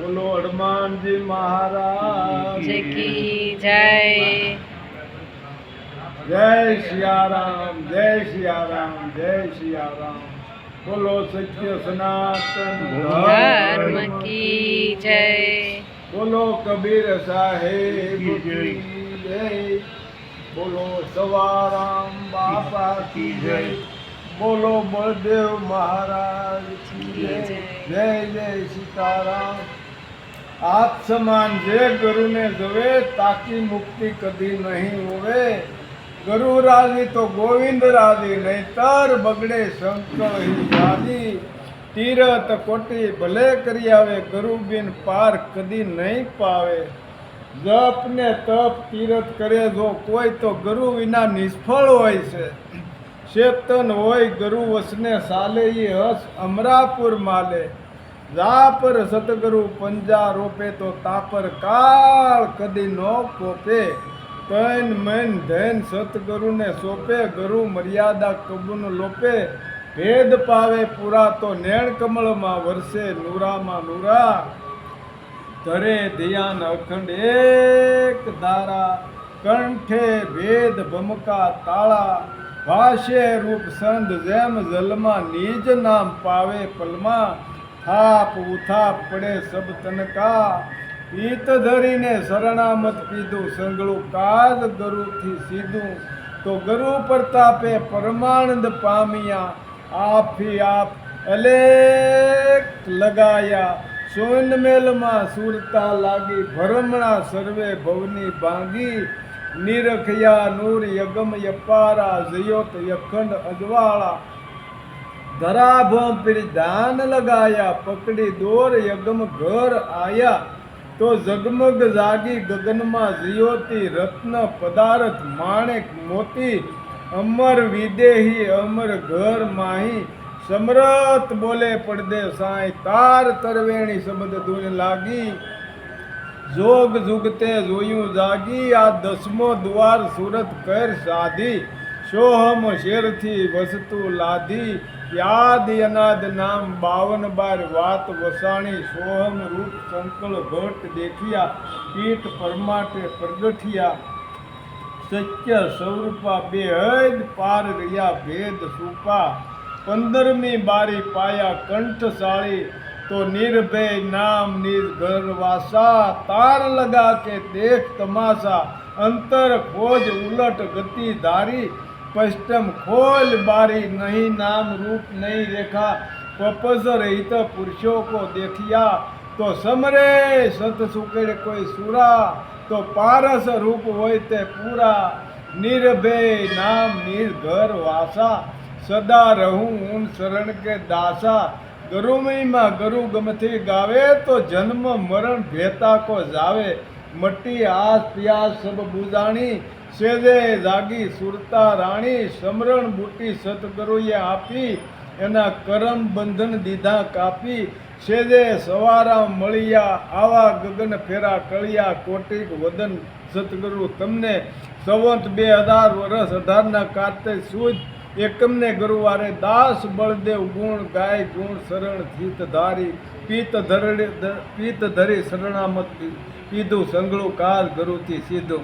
बोलो हनुमान जी महाराज की जय। जय सिया राम, जय सिया राम, जय सिया राम। बोलो सत्य सनातन धर्म की जय। बोलो कबीर साहेब की जय। बोलो सवाराम बाबा की जय। बोलो बलदेव महाराज की जय। जय जय सीताराम। आप समान जे गुरु ने जवे ताकी मुक्ति कदी नहीं होवे। गुरु राजी तो गोविंद राजी, नहीतर बगड़े शंकर ही राजी। तीरथ कोटि भले करी आवे, गुरु बिन पार कदी नहीं पावे। जप ने तप तीरथ करे जो कोई तो गुरु विना निष्फल होय छे। चेतन होय गुरु वसने साले ये हस अमरापुर माले। जा पर सतगुरु पंजा रोपे तो तापर काल कदी नो कोपे। तन मन धन सतगुरु ने सोपे, गुरु मर्यादा कबून लोपे। भेद पावे पूरा तो नैण कमल मां वरसे नूरा मां नूरा। धरे ध्यान अखंड एक धारा, कंठे भेद भमका ताला। भाष्य रूप संत जेम जलमा, निज नाम पावे पलमा। थाप उथाप पड़े सब तनका, पीत धरीने शरणामत पीधु। संगळु काज गुरु थी सीधु, तो गुरु प्रतापे परमानंद पामिया। आप ही आप अलेख लगाया, सोन मेल मां सुरता लागी। भरमणा सर्वे भवनी भांगी, निरखया नूर यगम यपारा। जयोत यखंड अजवाला, धरा भोम फिर ध्यान लगाया। पकड़ी दौर यगम घर आया, तो जगमग जागी गगन में ज्योति। रत्न पदार्थ माणिक मोती, अमर विदेही अमर घर माही। समरथ बोले पड़दे साई, तार तरवेणी शब्द धून लागी। जोग जुगते जोयूं जागी, आ 10मो द्वार सूरत कर साधी। सोहम शेर थी वस्तु लाधी, याद अनाद नाम 52 बार वात वसाणी। सोहम रूप संकल भट्ट देखिया, पीठ परमाटे प्रगठिया। सत्य स्वरूपा बेहद पार रिया भेद सूपा। 15મી बारी पाया कंठशाली, तो निर्भय नाम निर्घर वासा। तार लगा के देख तमाशा, अंतर खोज उलट गति धारी। पश्चिम खोल बारी, नहीं नाम रूप नहीं रेखा। पपस रहित पुरुषों को देखिया, तो समरे सत सुकेड़ कोई सूरा। तो पारस रूप होय ते पूरा, निर्भय नाम निर्घर वासा। सदा रहूं उन शरण के दासा। गुरु महिमा गुरु गमथी गावे, तो जन्म मरण भेता को जावे। मट्टी आस प्यास सब बुझाणी, सेजे जागी सुरता राणी। समरण बूटी सतगुरुए आपी, एना करम बंधन दीधा कापी। सेजे सवारा मळिया, आवा गगन फेरा टळिया। कोटिक वदन सतगुरु तमने, संवत 2000 वर्ष 18 ना कार्तिक सुद एकमने गुरुवारे। दास बलदेव गुण गाय गुण शरण थीत धारी। पीत धरी शरणामत पीधु, संगळु काज गुरु थी सीधु।